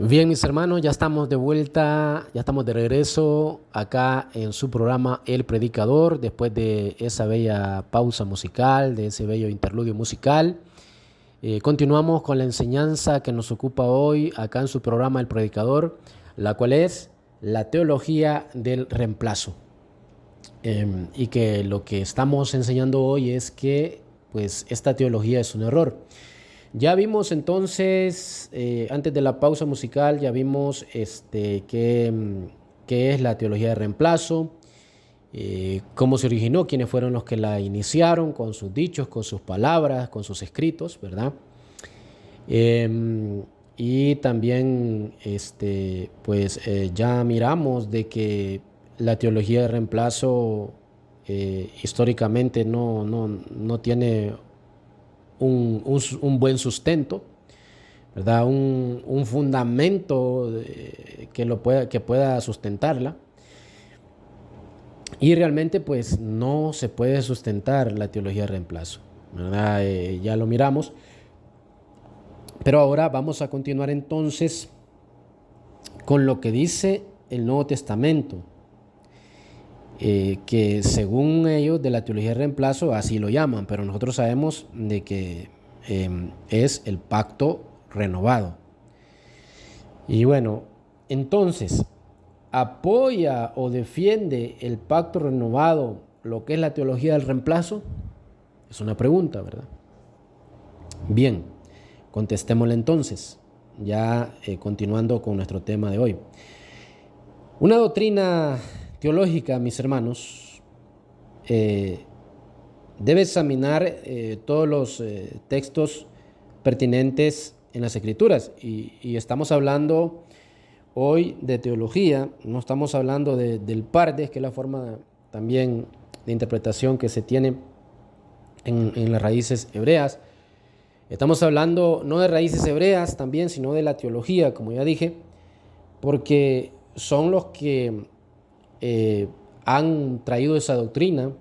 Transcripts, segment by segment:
Bien, mis hermanos, ya estamos de vuelta, ya estamos de regreso acá en su programa El Predicador, después de esa bella pausa musical, de ese bello interludio musical. Continuamos con la enseñanza que nos ocupa hoy acá en su programa El Predicador, la cual es la teología del reemplazo. Y que lo que estamos enseñando hoy es que pues esta teología es un error. Ya vimos entonces, antes de la pausa musical, ya vimos qué es la teología de reemplazo, cómo se originó, quiénes fueron los que la iniciaron con sus dichos, con sus palabras, con sus escritos, ¿verdad? Y también ya miramos de que la teología de reemplazo históricamente no tiene un buen sustento, ¿verdad? Un fundamento que pueda sustentarla. Y realmente pues no se puede sustentar la teología de reemplazo, ¿verdad? Ya lo miramos. Pero ahora vamos a continuar entonces con lo que dice el Nuevo Testamento, que según ellos de la teología de reemplazo así lo llaman, pero nosotros sabemos de que es el pacto renovado. Y bueno, entonces, ¿apoya o defiende el pacto renovado lo que es la teología del reemplazo? Es una pregunta, ¿verdad? Bien, contestémosle entonces, ya continuando con nuestro tema de hoy. Una doctrina teológica, mis hermanos, debe examinar todos los textos pertinentes en las Escrituras. Y estamos hablando hoy de teología, no estamos hablando del pardes, que es la forma también de interpretación que se tiene en las raíces hebreas. Estamos hablando no de raíces hebreas también, sino de la teología, como ya dije, porque son los que han traído esa doctrina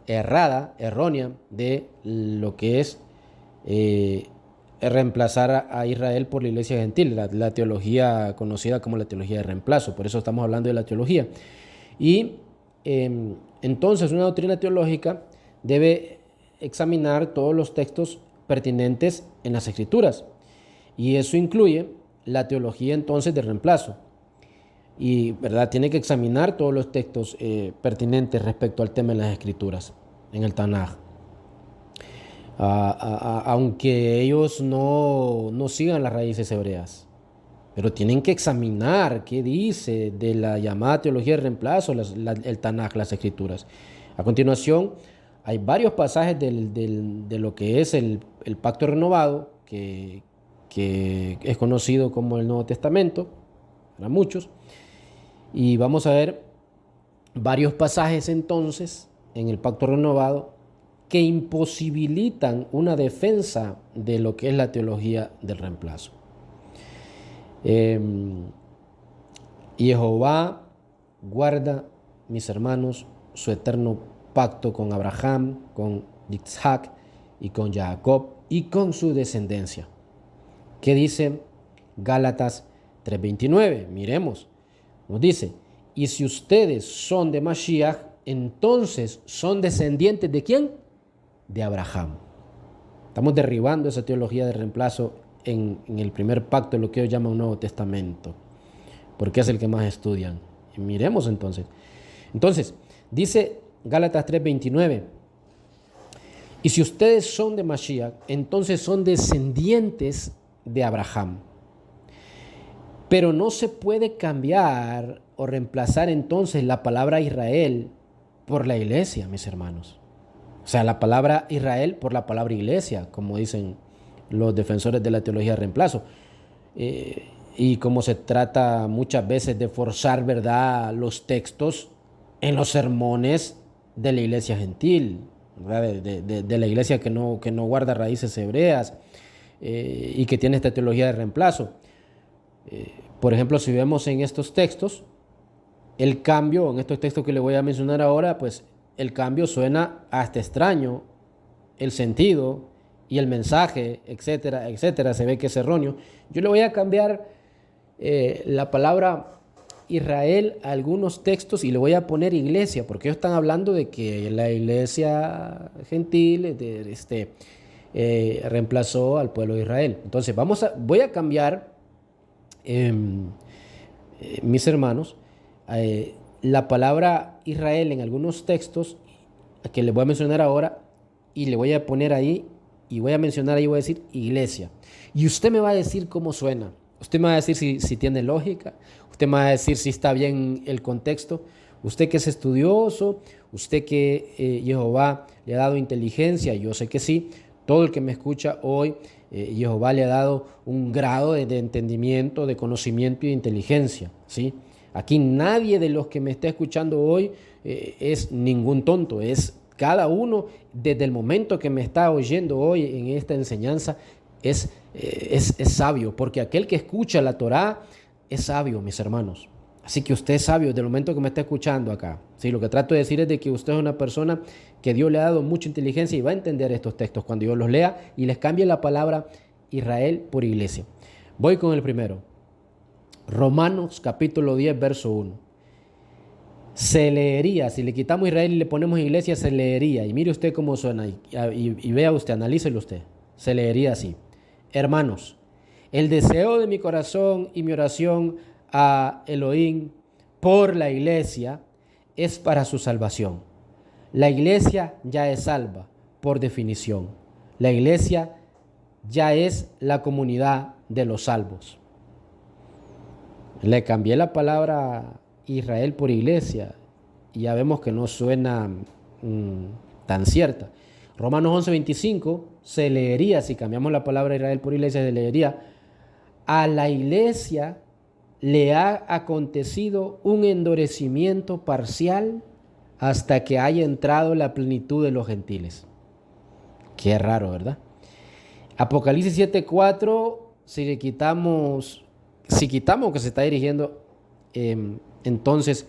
errada, errónea, de lo que es reemplazar a Israel por la iglesia gentil, la teología conocida como la teología de reemplazo. Por eso estamos hablando de la teología. Y entonces una doctrina teológica debe examinar todos los textos pertinentes en las Escrituras. Y eso incluye la teología entonces de reemplazo. Y ¿verdad? Tiene que examinar todos los textos pertinentes respecto al tema de las Escrituras, en el Tanaj. Aunque ellos no sigan las raíces hebreas, pero tienen que examinar qué dice de la llamada teología de reemplazo, el Tanaj, las Escrituras. A continuación, hay varios pasajes de lo que es el pacto renovado, que es conocido como el Nuevo Testamento, para muchos. Y vamos a ver varios pasajes entonces en el pacto renovado que imposibilitan una defensa de lo que es la teología del reemplazo. Jehová guarda, mis hermanos, su eterno pacto con Abraham, con Isaac y con Jacob y con su descendencia. ¿Qué dice Gálatas 3:29? Miremos. Nos dice, y si ustedes son de Mashiach, entonces son descendientes ¿de quién? De Abraham. Estamos derribando esa teología de reemplazo en el primer pacto, lo que ellos llaman Nuevo Testamento, porque es el que más estudian. Y miremos entonces. Entonces, dice Gálatas 3:29, y si ustedes son de Mashiach, entonces son descendientes de Abraham. Pero no se puede cambiar o reemplazar entonces la palabra Israel por la iglesia, mis hermanos. O sea, la palabra Israel por la palabra iglesia, como dicen los defensores de la teología de reemplazo. Y como se trata muchas veces de forzar, ¿verdad?, los textos en los sermones de la iglesia gentil, de la iglesia que no guarda raíces hebreas y que tiene esta teología de reemplazo. Por ejemplo, si vemos en estos textos, el cambio, en estos textos que les voy a mencionar ahora, pues el cambio suena hasta extraño, el sentido y el mensaje, etcétera, etcétera, se ve que es erróneo. Yo le voy a cambiar la palabra Israel a algunos textos y le voy a poner iglesia, porque ellos están hablando de que la iglesia gentil reemplazó al pueblo de Israel. Entonces voy a cambiar, mis hermanos, la palabra Israel en algunos textos que les voy a mencionar ahora, y le voy a poner ahí, y voy a mencionar ahí, voy a decir iglesia. Y usted me va a decir cómo suena. Usted me va a decir si tiene lógica. Usted me va a decir si está bien el contexto. Usted que es estudioso, usted que Jehová le ha dado inteligencia, yo sé que sí. Todo el que me escucha hoy, Jehová le ha dado un grado de entendimiento, de conocimiento y de inteligencia, ¿sí? Aquí nadie de los que me está escuchando hoy es ningún tonto. Es cada uno, desde el momento que me está oyendo hoy en esta enseñanza, es sabio, porque aquel que escucha la Torá es sabio, mis hermanos. Así que usted es sabio desde el momento que me está escuchando acá. Sí, lo que trato de decir es de que usted es una persona que Dios le ha dado mucha inteligencia y va a entender estos textos cuando yo los lea y les cambie la palabra Israel por iglesia. Voy con el primero. Romanos capítulo 10, verso 1. Se leería, si le quitamos Israel y le ponemos iglesia, se leería. Y mire usted cómo suena y vea usted, analícelo usted. Se leería así. Hermanos, el deseo de mi corazón y mi oración a Elohim por la iglesia es para su salvación. La iglesia ya es salva, por definición. La iglesia ya es la comunidad de los salvos. Le cambié la palabra Israel por iglesia y ya vemos que no suena tan cierta. Romanos 11:25 se leería, si cambiamos la palabra Israel por iglesia, se leería: a la iglesia le ha acontecido un endurecimiento parcial hasta que haya entrado la plenitud de los gentiles. Qué raro, ¿verdad? Apocalipsis 7:4, si quitamos que se está dirigiendo entonces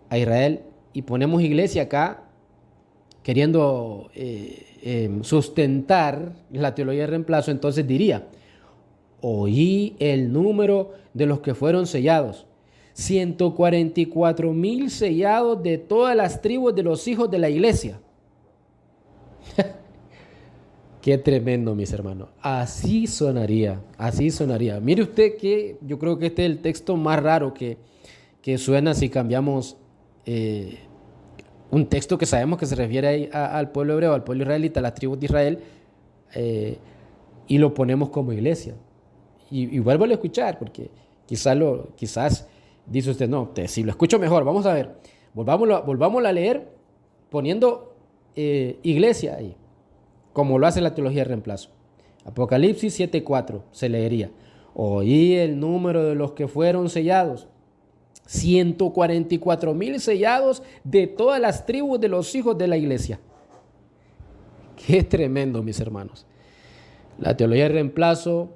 a Israel y ponemos iglesia acá, queriendo sustentar la teología de reemplazo, entonces diría: oí el número de los que fueron sellados, 144,000 sellados de todas las tribus de los hijos de la iglesia. Qué tremendo, mis hermanos. Así sonaría, así sonaría. Mire usted que yo creo que este es el texto más raro que suena si cambiamos un texto que sabemos que se refiere al pueblo hebreo, al pueblo israelita, a las tribus de Israel, y lo ponemos como iglesia. Y vuelvo a escuchar, porque quizás dice usted, no, si lo escucho mejor, vamos a ver, volvámoslo a leer poniendo iglesia ahí, como lo hace la teología de reemplazo. Apocalipsis 7:4 se leería: oí el número de los que fueron sellados, 144,000 sellados de todas las tribus de los hijos de la iglesia. Qué tremendo, mis hermanos. La teología de reemplazo,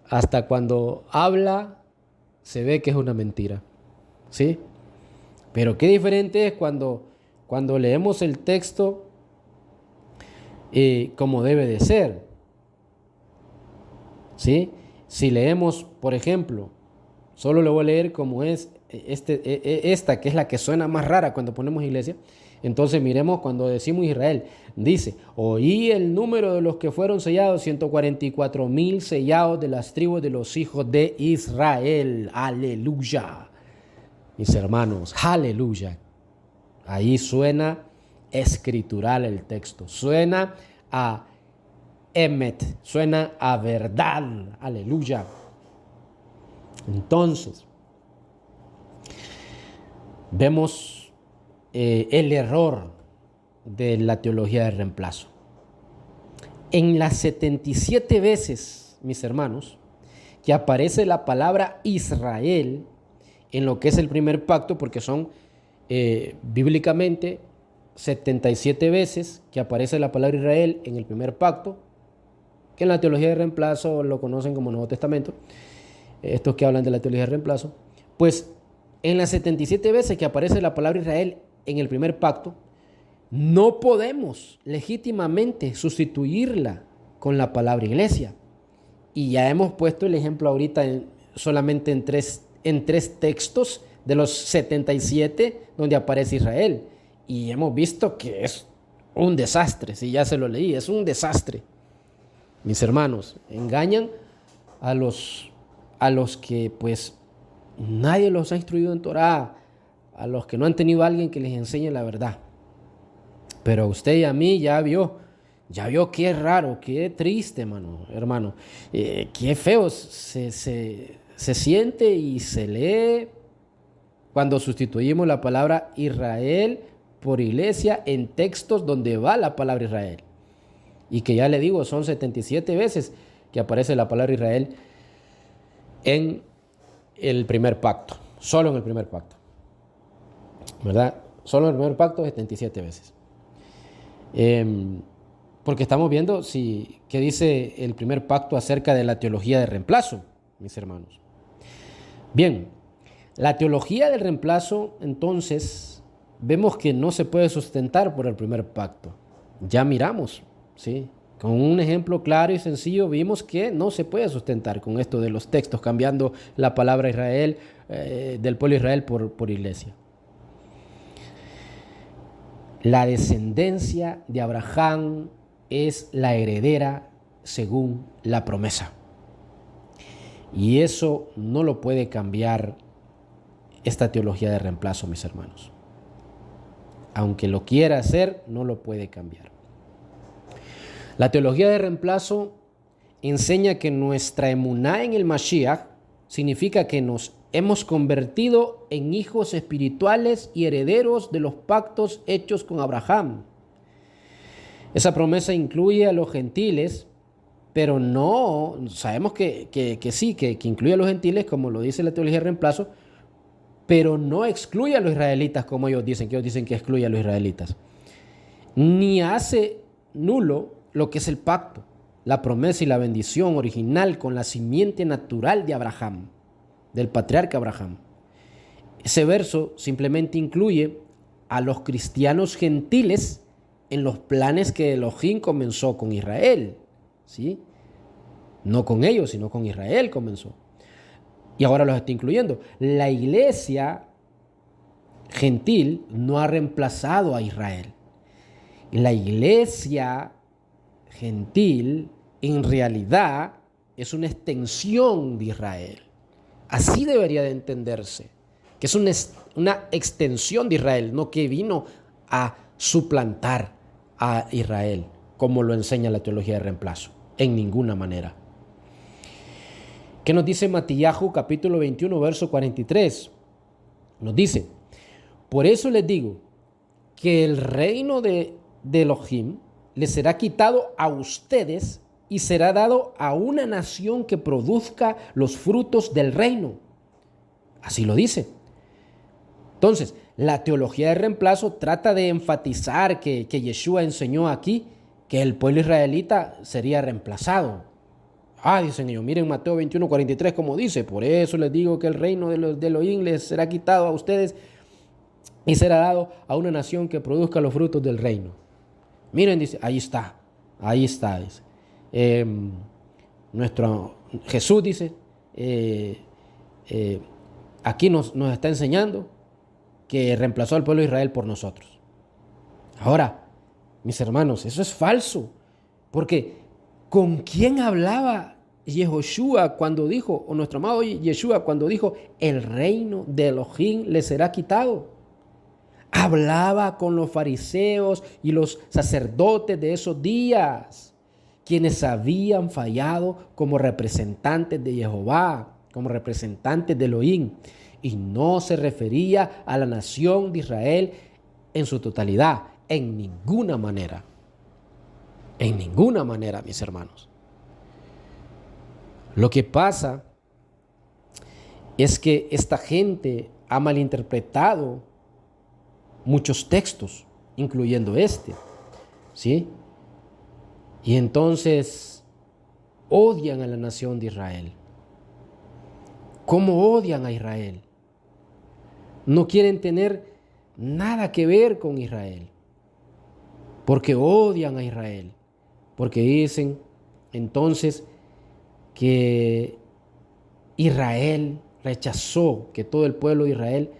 hasta cuando habla, se ve que es una mentira, ¿sí? Pero qué diferente es cuando leemos el texto como debe de ser, ¿sí? Si leemos, por ejemplo, solo le voy a leer como es esta, que es la que suena más rara cuando ponemos iglesia. Entonces miremos cuando decimos Israel. Dice: oí el número de los que fueron sellados, 144,000 sellados de las tribus de los hijos de Israel. Aleluya. Mis hermanos, aleluya. Ahí suena escritural el texto. Suena a emet, suena a verdad. Aleluya. Entonces, vemos el error de la teología de reemplazo. En las 77 veces, mis hermanos, que aparece la palabra Israel en lo que es el primer pacto, porque son bíblicamente 77 veces que aparece la palabra Israel en el primer pacto, que en la teología de reemplazo lo conocen como Nuevo Testamento, estos que hablan de la teología de reemplazo. Pues en las 77 veces que aparece la palabra Israel en el primer pacto, no podemos legítimamente sustituirla con la palabra iglesia. Y ya hemos puesto el ejemplo ahorita solamente en tres textos de los 77 donde aparece Israel. Y hemos visto que es un desastre, si ya se lo leí, es un desastre. Mis hermanos, engañan a los que pues nadie los ha instruido en Torah, a los que no han tenido a alguien que les enseñe la verdad. Pero a usted y a mí ya vio qué raro, qué triste, hermano. Qué feo se siente y se lee cuando sustituimos la palabra Israel por iglesia en textos donde va la palabra Israel. Y que ya le digo, son 77 veces que aparece la palabra Israel en el primer pacto, solo en el primer pacto, ¿verdad? Solo en el primer pacto 77 veces. Porque estamos viendo qué dice el primer pacto acerca de la teología de reemplazo, mis hermanos. Bien, la teología del reemplazo, entonces, vemos que no se puede sustentar por el primer pacto. Ya miramos, ¿sí? Con un ejemplo claro y sencillo vimos que no se puede sustentar con esto de los textos, cambiando la palabra Israel, del pueblo de Israel por iglesia. La descendencia de Abraham es la heredera según la promesa. Y eso no lo puede cambiar esta teología de reemplazo, mis hermanos. Aunque lo quiera hacer, no lo puede cambiar. La teología de reemplazo enseña que nuestra emuná en el Mashiach significa que nos hemos convertido en hijos espirituales y herederos de los pactos hechos con Abraham. Esa promesa incluye a los gentiles, pero no, sabemos que sí, que incluye a los gentiles, como lo dice la teología de reemplazo, pero no excluye a los israelitas, como ellos dicen que excluye a los israelitas. Ni hace nulo lo que es el pacto, la promesa y la bendición original con la simiente natural de Abraham, del patriarca Abraham. Ese verso simplemente incluye a los cristianos gentiles en los planes que Elohim comenzó con Israel, ¿sí? No con ellos, sino con Israel comenzó. Y ahora los está incluyendo. La iglesia gentil no ha reemplazado a Israel. La iglesia gentil en realidad es una extensión de Israel. Así debería de entenderse, que es una extensión de Israel, no que vino a suplantar a Israel, como lo enseña la teología de reemplazo, en ninguna manera. ¿Qué nos dice Matillahu capítulo 21, verso 43? Nos dice: por eso les digo que el reino de Elohim les será quitado a ustedes y será dado a una nación que produzca los frutos del reino. Así lo dice. Entonces, la teología de reemplazo trata de enfatizar que Yeshua enseñó aquí que el pueblo israelita sería reemplazado. Dicen ellos, miren Mateo 21, 43 como dice: por eso les digo que el reino de Elohim les será quitado a ustedes y será dado a una nación que produzca los frutos del reino. Miren, dice, ahí está, dice. Nuestro Jesús dice, aquí nos está enseñando que reemplazó al pueblo de Israel por nosotros. Ahora, mis hermanos, eso es falso, porque ¿con quién hablaba Yehoshua cuando dijo, o nuestro amado Yeshua cuando dijo, el reino de Elohim le será quitado? Hablaba con los fariseos y los sacerdotes de esos días, quienes habían fallado como representantes de Jehová, como representantes de Elohim, y no se refería a la nación de Israel en su totalidad, en ninguna manera. En ninguna manera, mis hermanos. Lo que pasa es que esta gente ha malinterpretado muchos textos, incluyendo este, ¿sí? Y entonces odian a la nación de Israel. ¿Cómo odian a Israel? No quieren tener nada que ver con Israel, porque odian a Israel, porque dicen entonces que Israel rechazó, que todo el pueblo de Israel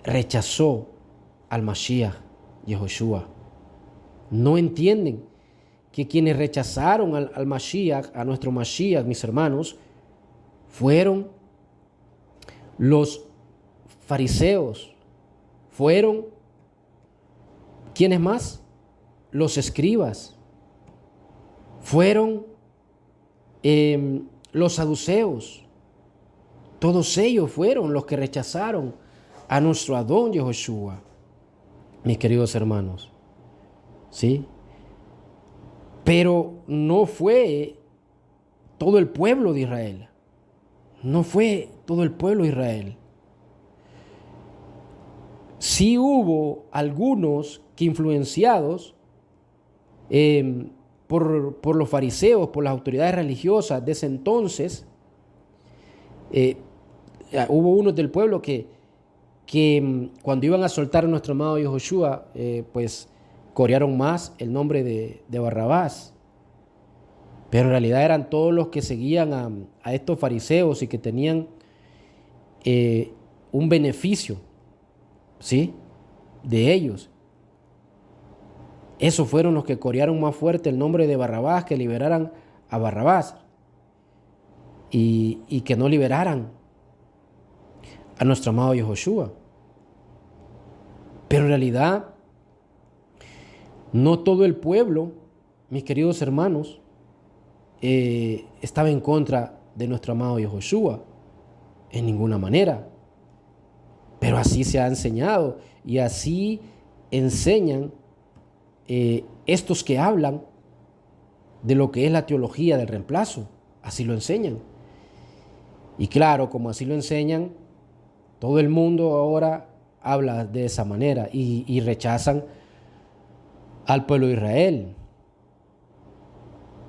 rechazó al Mashiach, Yehoshua. No entienden que quienes rechazaron al Mashiach, a nuestro Mashiach, mis hermanos, fueron los fariseos. Fueron, ¿quiénes más? Los escribas. Fueron los saduceos. Todos ellos fueron los que rechazaron a nuestro Adón Yehoshua, mis queridos hermanos. ¿Sí? Pero no fue todo el pueblo de Israel. No fue todo el pueblo de Israel. Sí hubo algunos que influenciados por los fariseos, por las autoridades religiosas de ese entonces, hubo unos del pueblo que cuando iban a soltar a nuestro amado Yehoshua, pues corearon más el nombre de Barrabás. Pero en realidad eran todos los que seguían a estos fariseos y que tenían un beneficio, ¿sí?, de ellos. Esos fueron los que corearon más fuerte el nombre de Barrabás, que liberaran a Barrabás y que no liberaran a nuestro amado Yehoshua. Pero en realidad no todo el pueblo, mis queridos hermanos, estaba en contra de nuestro amado Yehoshua en ninguna manera. Pero así se ha enseñado y así enseñan estos que hablan de lo que es la teología del reemplazo. Así lo enseñan. Y claro, como así lo enseñan, todo el mundo ahora habla de esa manera y rechazan al pueblo de Israel.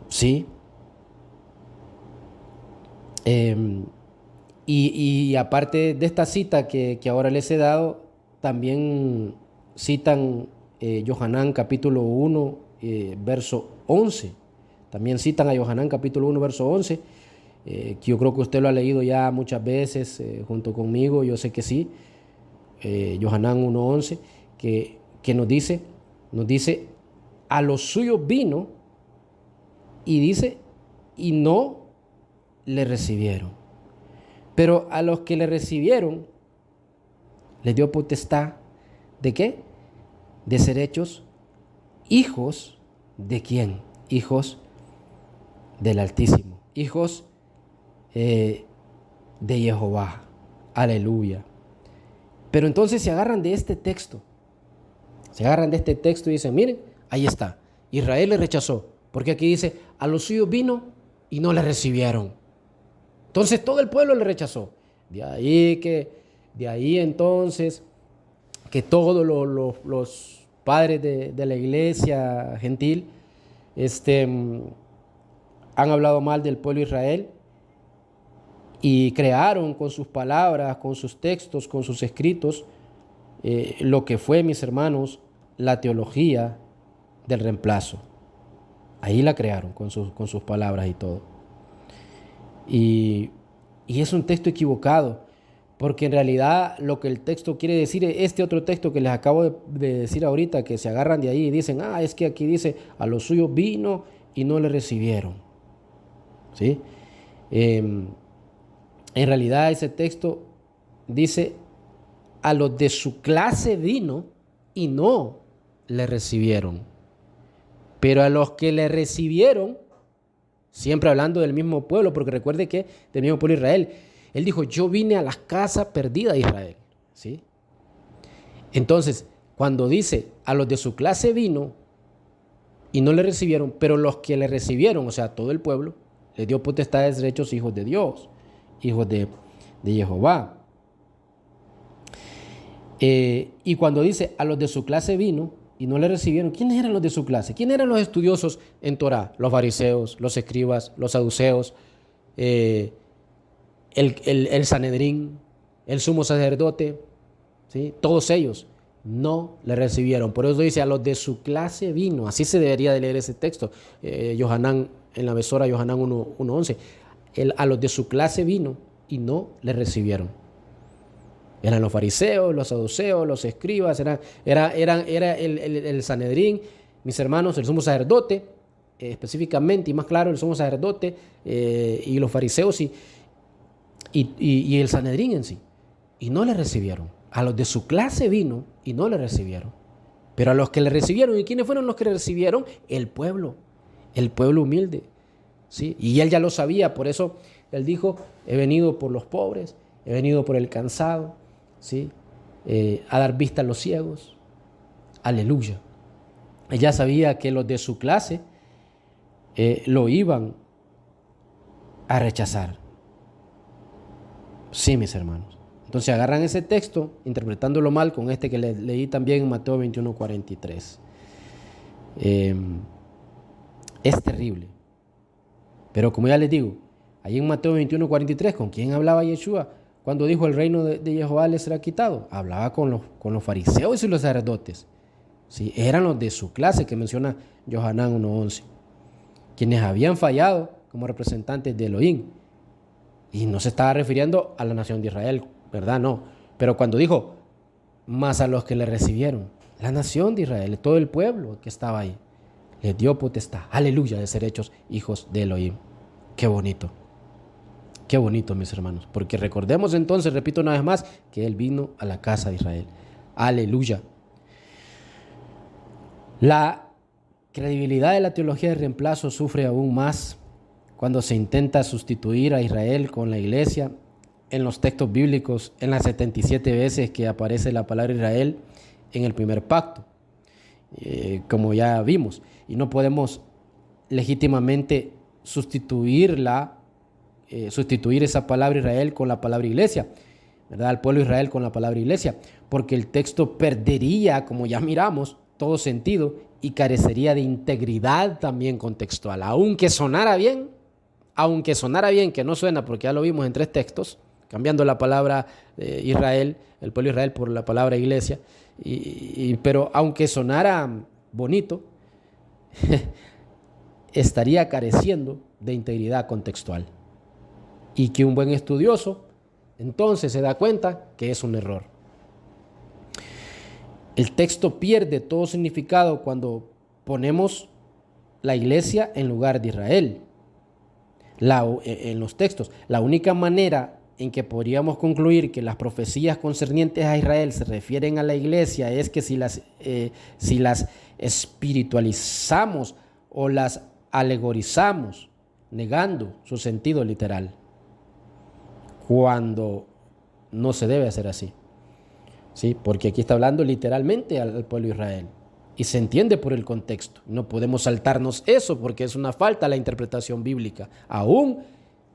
¿Sí? Y aparte de esta cita que ahora les he dado, también citan Yohanan capítulo 1, verso 11. También citan a Yohanan capítulo 1, verso 11, que yo creo que usted lo ha leído ya muchas veces junto conmigo, yo sé que sí. Yohanan 1, 11, que nos dice, a los suyos vino y dice, y no le recibieron. Pero a los que le recibieron, les dio potestad, ¿de qué? De ser hechos hijos ¿de quién? Hijos del Altísimo, hijos de Jehová. Aleluya. Pero entonces se agarran de este texto. Se agarran de este texto y dicen, miren, ahí está. Israel le rechazó. Porque aquí dice, a los suyos vino y no le recibieron. Entonces todo el pueblo le rechazó. De ahí entonces que todos los padres de la iglesia gentil han hablado mal del pueblo de Israel y crearon con sus palabras, con sus textos, con sus escritos, lo que fue, mis hermanos, la teología del reemplazo. Ahí la crearon con sus palabras y todo. Y es un texto equivocado, porque en realidad lo que el texto quiere decir es este otro texto que les acabo de decir ahorita, que se agarran de ahí y dicen, es que aquí dice, a los suyos vino y no le recibieron. ¿Sí? En realidad ese texto dice, a los de su clase vino y no le recibieron. Pero a los que le recibieron, siempre hablando del mismo pueblo, porque recuerde que del mismo pueblo de Israel, él dijo, yo vine a la casa perdida de Israel. ¿Sí? Entonces, cuando dice, a los de su clase vino y no le recibieron, pero los que le recibieron, o sea, todo el pueblo, les dio potestades de derechos hijos de Dios, hijos de Jehová. Y cuando dice, a los de su clase vino y no le recibieron, ¿quiénes eran los de su clase? ¿Quiénes eran los estudiosos en Torah? Los fariseos, los escribas, los saduceos, el Sanedrín, el sumo sacerdote, ¿sí? Todos ellos no le recibieron. Por eso dice, a los de su clase vino. Así se debería de leer ese texto. Yohanan en la besora Johanán 1:11. A los de su clase vino y no le recibieron. Eran los fariseos, los saduceos, los escribas, era el Sanedrín, mis hermanos, el sumo sacerdote, específicamente y más claro, el sumo sacerdote y los fariseos y el Sanedrín en sí. Y no le recibieron. A los de su clase vino y no le recibieron. Pero a los que le recibieron, ¿y quiénes fueron los que le recibieron? El pueblo humilde. ¿Sí? Y él ya lo sabía, por eso él dijo, he venido por los pobres, he venido por el cansado, ¿sí? A dar vista a los ciegos. Aleluya. Él ya sabía que los de su clase lo iban a rechazar. Sí, mis hermanos. Entonces agarran ese texto, interpretándolo mal con este que leí también en Mateo 21:43. Es terrible. Pero como ya les digo, ahí en Mateo 21:43, ¿con quién hablaba Yeshua? Cuando dijo el reino de Jehová les será quitado. Hablaba con los fariseos y los sacerdotes. ¿Sí? Eran los de su clase que menciona Johanán 1:11. Quienes habían fallado como representantes de Elohim. Y no se estaba refiriendo a la nación de Israel, ¿verdad? No. Pero cuando dijo, más a los que le recibieron, la nación de Israel, todo el pueblo que estaba ahí, les dio potestad, aleluya, de ser hechos hijos de Elohim. Qué bonito, mis hermanos. Porque recordemos entonces, repito una vez más, que Él vino a la casa de Israel. Aleluya. La credibilidad de la teología de reemplazo sufre aún más cuando se intenta sustituir a Israel con la iglesia en los textos bíblicos, en las 77 veces que aparece la palabra Israel en el primer pacto, como ya vimos. Y no podemos legítimamente sustituir esa palabra Israel con la palabra iglesia, ¿verdad? Al pueblo de Israel con la palabra iglesia, porque el texto perdería, como ya miramos, todo sentido y carecería de integridad también contextual. Aunque sonara bien, que no suena porque ya lo vimos en 3 textos, cambiando la palabra Israel, el pueblo de Israel por la palabra iglesia, pero aunque sonara bonito, estaría careciendo de integridad contextual. Y que un buen estudioso entonces se da cuenta que es un error. El texto pierde todo significado cuando ponemos la iglesia en lugar de Israel. En los textos, la única manera en que podríamos concluir que las profecías concernientes a Israel se refieren a la iglesia es que si las espiritualizamos o las alegorizamos, negando su sentido literal, cuando no se debe hacer así. ¿Sí? Porque aquí está hablando literalmente al pueblo de Israel y se entiende por el contexto. No podemos saltarnos eso porque es una falta a la interpretación bíblica, aún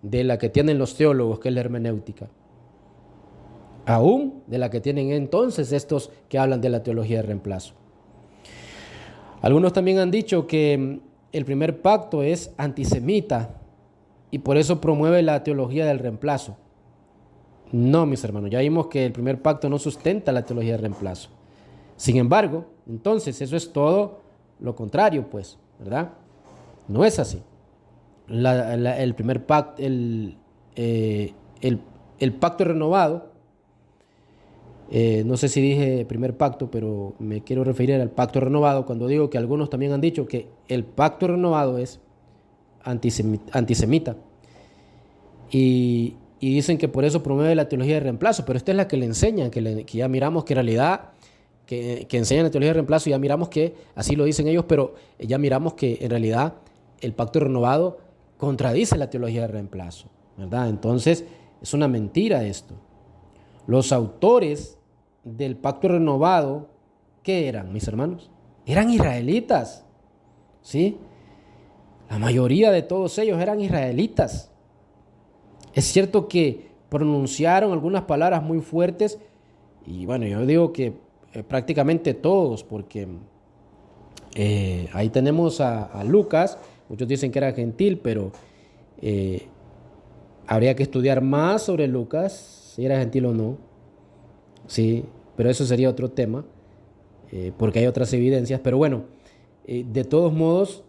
de la que tienen los teólogos, que es la hermenéutica, aún de la que tienen entonces estos que hablan de la teología de reemplazo. Algunos también han dicho que el primer pacto es antisemita y por eso promueve la teología del reemplazo. No, mis hermanos, ya vimos que el primer pacto no sustenta la teología del reemplazo. Sin embargo, entonces eso es todo lo contrario, pues, ¿verdad? No es así. El primer pacto, el pacto renovado, no sé si dije primer pacto, pero me quiero referir al pacto renovado cuando digo que algunos también han dicho que el pacto renovado es antisemita. Y dicen que por eso promueve la teología de reemplazo, pero esta es la que le enseñan, que ya miramos que en realidad, que enseñan la teología de reemplazo, ya miramos que así lo dicen ellos, pero ya miramos que en realidad el pacto renovado contradice la teología de reemplazo, ¿verdad? Entonces es una mentira esto. Los autores del pacto renovado, ¿qué eran, mis hermanos? Eran israelitas, ¿sí? La mayoría de todos ellos eran israelitas. Es cierto que pronunciaron algunas palabras muy fuertes y bueno, yo digo que prácticamente todos, porque ahí tenemos a Lucas, muchos dicen que era gentil, pero habría que estudiar más sobre Lucas, si era gentil o no, sí, pero eso sería otro tema, porque hay otras evidencias, pero bueno, de todos modos,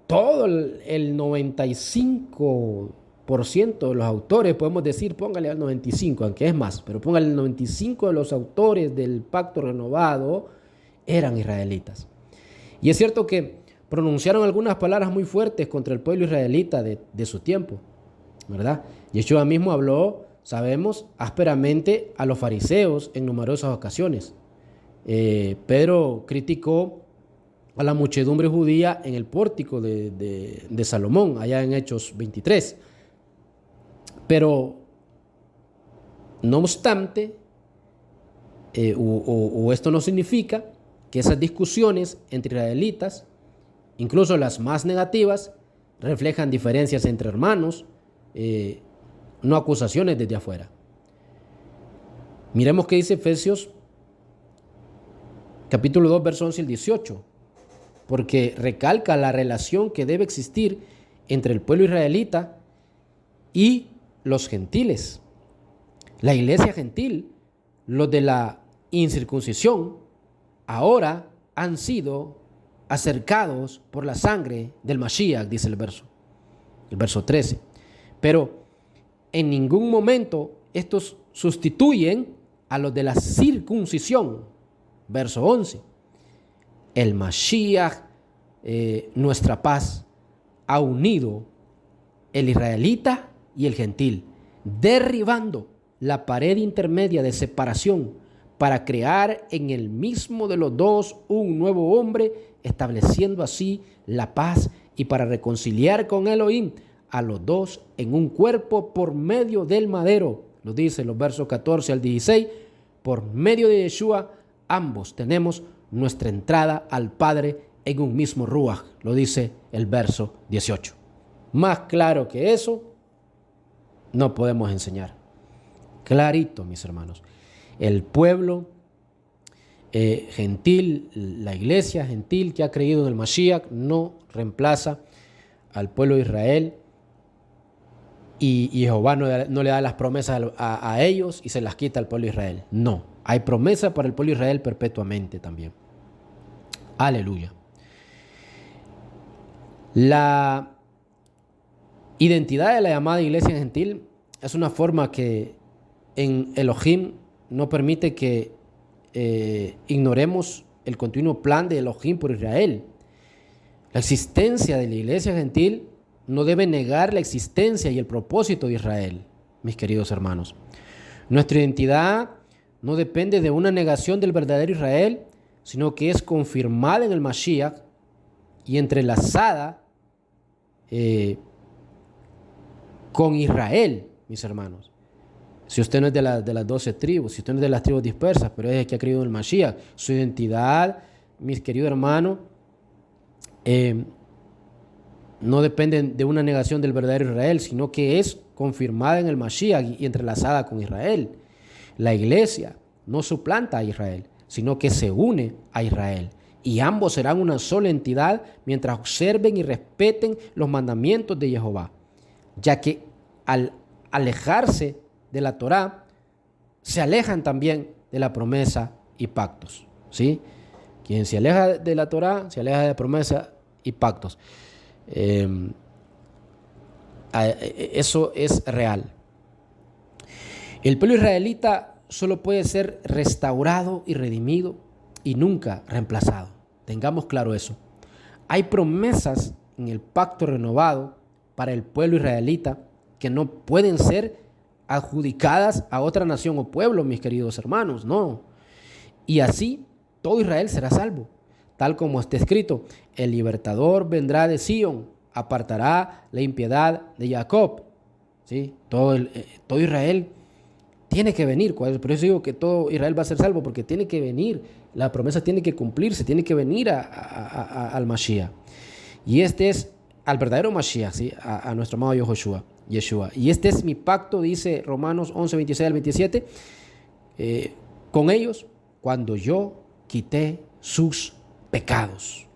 todo el 95% de los autores, podemos decir, póngale al 95, aunque es más, pero póngale el 95 de los autores del pacto renovado eran israelitas. Y es cierto que pronunciaron algunas palabras muy fuertes contra el pueblo israelita de su tiempo, ¿verdad? Yeshua mismo habló, sabemos, ásperamente a los fariseos en numerosas ocasiones. Pedro criticó a la muchedumbre judía en el pórtico de Salomón, allá en Hechos 23. Pero, no obstante, esto no significa que esas discusiones entre israelitas, incluso las más negativas, reflejan diferencias entre hermanos, no acusaciones desde afuera. Miremos qué dice Efesios capítulo 2, verso 11 al 18, porque recalca la relación que debe existir entre el pueblo israelita y los gentiles. La iglesia gentil, los de la incircuncisión, ahora han sido acercados por la sangre del Mashiach, dice el verso 13. Pero en ningún momento estos sustituyen a los de la circuncisión, verso 11. El Mashiach, nuestra paz, ha unido el israelita y el gentil, derribando la pared intermedia de separación para crear en el mismo de los dos un nuevo hombre, estableciendo así la paz y para reconciliar con Elohim a los dos en un cuerpo por medio del madero. Lo dice los versos 14 al 16. Por medio de Yeshua, ambos tenemos nuestra entrada al Padre en un mismo Ruach. Lo dice el verso 18. Más claro que eso, no podemos enseñar. Clarito, mis hermanos. El pueblo gentil, la iglesia gentil que ha creído en el Mashiach, no reemplaza al pueblo de Israel. Y Jehová no le da las promesas a ellos y se las quita al pueblo de Israel. No, hay promesa para el pueblo de Israel perpetuamente también. Aleluya. La identidad de la llamada iglesia gentil es una forma que en Elohim no permite que ignoremos el continuo plan de Elohim por Israel. La existencia de la iglesia gentil no debe negar la existencia y el propósito de Israel, mis queridos hermanos. Nuestra identidad no depende de una negación del verdadero Israel, sino que es confirmada en el Mashiach y entrelazada con Israel, mis hermanos. Si usted no es de las 12 tribus, si usted no es de las tribus dispersas, pero es el que ha creído en el Mashiach, su identidad, mis queridos hermanos, no depende de una negación del verdadero Israel, sino que es confirmada en el Mashiach y entrelazada con Israel. La iglesia no suplanta a Israel, sino que se une a Israel. Y ambos serán una sola entidad mientras observen y respeten los mandamientos de Jehová, ya que al alejarse de la Torá, se alejan también de la promesa y pactos, ¿sí? Quien se aleja de la Torá, se aleja de la promesa y pactos. Eso es real. El pueblo israelita solo puede ser restaurado y redimido y nunca reemplazado. Tengamos claro eso. Hay promesas en el pacto renovado para el pueblo israelita que no pueden ser adjudicadas a otra nación o pueblo, mis queridos hermanos, no. Y así todo Israel será salvo, tal como está escrito: el libertador vendrá de Sión, apartará la impiedad de Jacob. ¿Sí? Todo Israel tiene que venir. Por eso digo que todo Israel va a ser salvo, porque tiene que venir, la promesa tiene que cumplirse, tiene que venir al Mashiach. Y este es al verdadero Mashiach, ¿sí? A nuestro amado Yeshua. Y este es mi pacto, dice Romanos 11, 26 al 27, con ellos cuando yo quité sus pecados.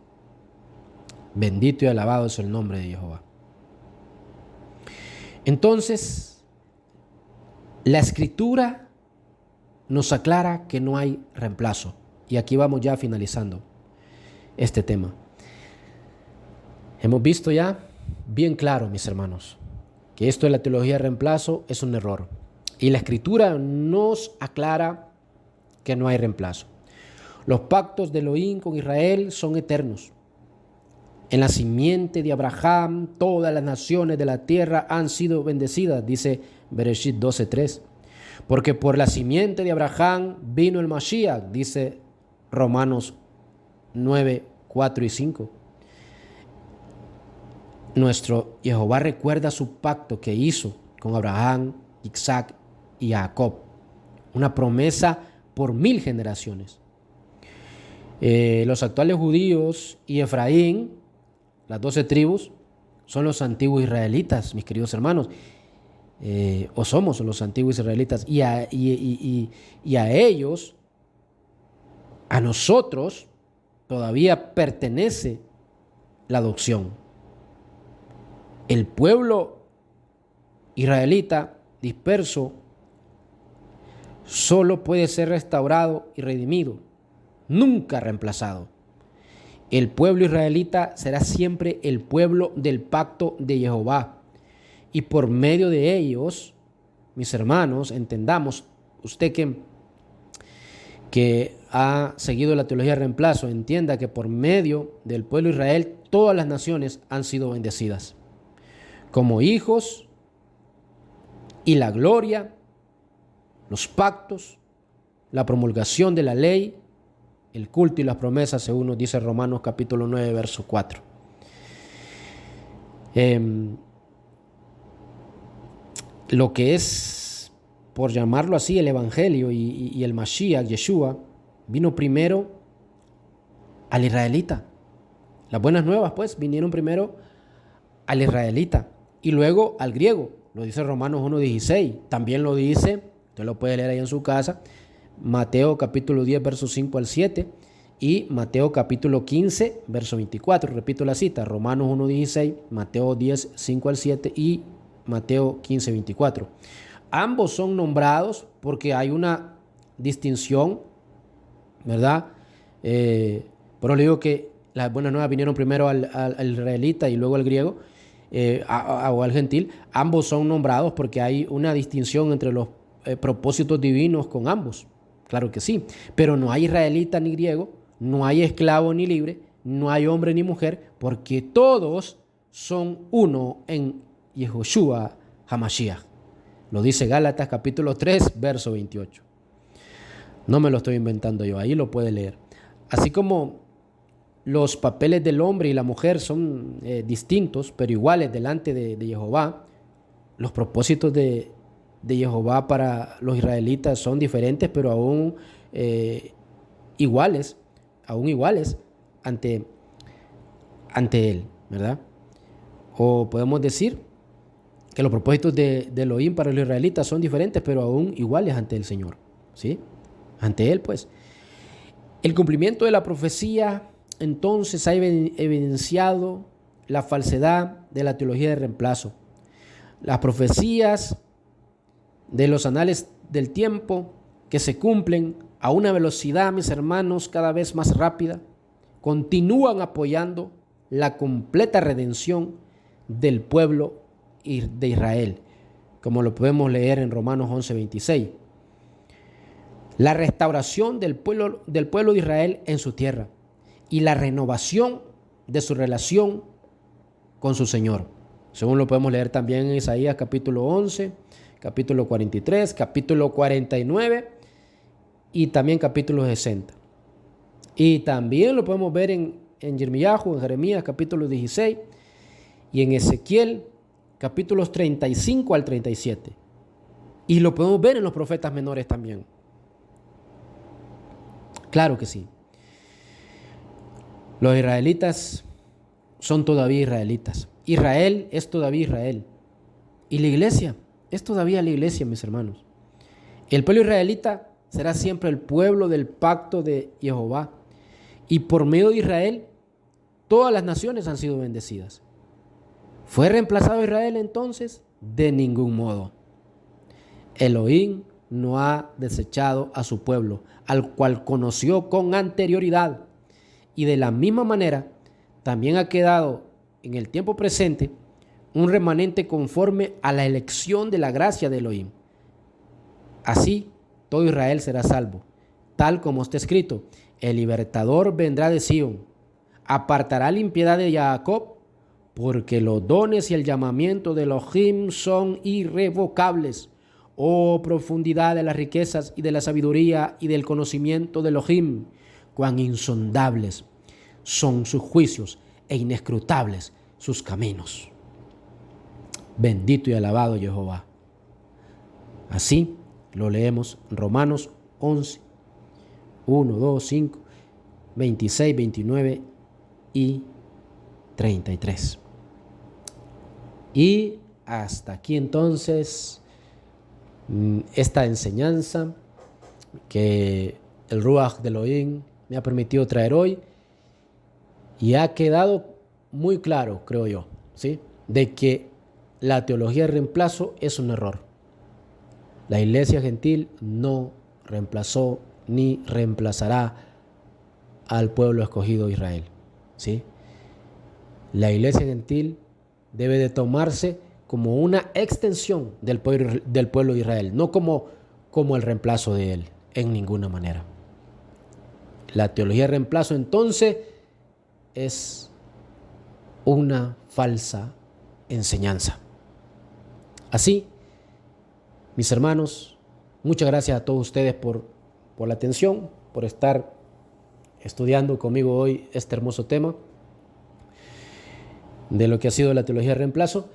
Bendito y alabado es el nombre de Jehová. Entonces, la Escritura nos aclara que no hay reemplazo. Y aquí vamos ya finalizando este tema. Hemos visto ya bien claro, mis hermanos, que esto de la teología de reemplazo es un error. Y la Escritura nos aclara que no hay reemplazo. Los pactos de Elohim con Israel son eternos. En la simiente de Abraham, todas las naciones de la tierra han sido bendecidas, dice Bereshit 12:3. Porque por la simiente de Abraham vino el Mashiach, dice Romanos 9:4 y 5. Nuestro Jehová recuerda su pacto que hizo con Abraham, Isaac y Jacob. Una promesa por 1000 generaciones. Los actuales judíos y Efraín, las 12 tribus, son los antiguos israelitas, mis queridos hermanos. O somos los antiguos israelitas. Y a ellos, a nosotros, todavía pertenece la adopción. El pueblo israelita disperso solo puede ser restaurado y redimido, nunca reemplazado. El pueblo israelita será siempre el pueblo del pacto de Jehová. Y por medio de ellos, mis hermanos, entendamos, usted que ha seguido la teología de reemplazo, entienda que por medio del pueblo de Israel, todas las naciones han sido bendecidas como hijos, y la gloria, los pactos, la promulgación de la ley, el culto y las promesas, según nos dice Romanos capítulo 9, verso 4. Lo que es, por llamarlo así, el Evangelio y el Mashiach, Yeshua, vino primero al israelita. Las buenas nuevas, pues, vinieron primero al israelita y luego al griego. Lo dice Romanos 1:16. También lo dice, usted lo puede leer ahí en su casa, Mateo capítulo 10, versos 5 al 7 y Mateo capítulo 15, verso 24. Repito la cita, Romanos 1:16, Mateo 10, 5 al 7 y Mateo 15, 24. Ambos son nombrados porque hay una distinción, ¿verdad? Pero le digo que las buenas nuevas vinieron primero al israelita y luego al griego. O al gentil. Ambos son nombrados porque hay una distinción entre los propósitos divinos con ambos, claro que sí, pero no hay israelita ni griego, no hay esclavo ni libre, no hay hombre ni mujer, porque todos son uno en Yehoshua HaMashiach. Lo dice Gálatas capítulo 3, verso 28. No me lo estoy inventando yo, ahí lo puede leer. Así como los papeles del hombre y la mujer son distintos, pero iguales delante de Jehová, los propósitos de Jehová para los israelitas son diferentes, pero aún iguales ante Él, ¿verdad? O podemos decir que los propósitos de Elohim para los israelitas son diferentes, pero aún iguales ante el Señor, ¿sí? Ante Él, pues. El cumplimiento de la profecía entonces ha evidenciado la falsedad de la teología de reemplazo. Las profecías de los anales del tiempo que se cumplen a una velocidad, mis hermanos, cada vez más rápida, continúan apoyando la completa redención del pueblo de Israel, como lo podemos leer en Romanos 11:26. La restauración del pueblo de Israel en su tierra y la renovación de su relación con su Señor. Según lo podemos leer también en Isaías capítulo 11, capítulo 43, capítulo 49 y también capítulo 60. Y también lo podemos ver en Yirmiyahu, en Jeremías capítulo 16 y en Ezequiel capítulos 35 al 37. Y lo podemos ver en los profetas menores también. Claro que sí. Los israelitas son todavía israelitas. Israel es todavía Israel. Y la iglesia es todavía la iglesia, mis hermanos. El pueblo israelita será siempre el pueblo del pacto de Jehová. Y por medio de Israel, todas las naciones han sido bendecidas. ¿Fue reemplazado Israel entonces? De ningún modo. Elohim no ha desechado a su pueblo, al cual conoció con anterioridad. Y de la misma manera, también ha quedado en el tiempo presente un remanente conforme a la elección de la gracia de Elohim. Así, todo Israel será salvo, tal como está escrito: el libertador vendrá de Sion, apartará la impiedad de Jacob, porque los dones y el llamamiento de Elohim son irrevocables. Oh profundidad de las riquezas y de la sabiduría y del conocimiento de Elohim, cuán insondables son sus juicios e inescrutables sus caminos. Bendito y alabado Jehová. Así lo leemos en Romanos 11, 1, 2, 5, 26, 29 y 33. Y hasta aquí entonces esta enseñanza que el Ruach de Elohim me ha permitido traer hoy, y ha quedado muy claro, creo yo, ¿sí?, de que la teología de reemplazo es un error. La iglesia gentil no reemplazó ni reemplazará al pueblo escogido de Israel, ¿sí? La iglesia gentil debe de tomarse como una extensión del pueblo de Israel, no como el reemplazo de él, en ninguna manera. La teología de reemplazo entonces es una falsa enseñanza. Así, mis hermanos, muchas gracias a todos ustedes por la atención, por estar estudiando conmigo hoy este hermoso tema de lo que ha sido la teología de reemplazo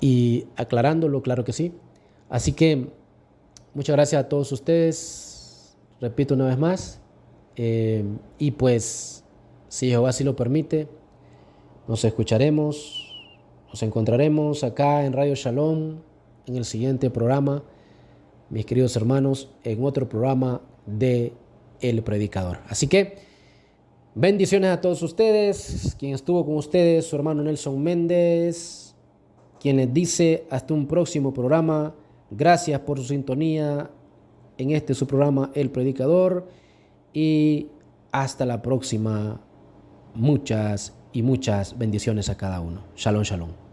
y aclarándolo, claro que sí. Así que muchas gracias a todos ustedes, repito una vez más, y pues si Jehová así lo permite, nos escucharemos, nos encontraremos acá en Radio Shalom en el siguiente programa, mis queridos hermanos, en otro programa de El Predicador. Así que bendiciones a todos ustedes. Quien estuvo con ustedes, su hermano Nelson Méndez, quien les dice hasta un próximo programa. Gracias por su sintonía en este su programa El Predicador, y hasta la próxima. Muchas y muchas bendiciones a cada uno. Shalom, shalom.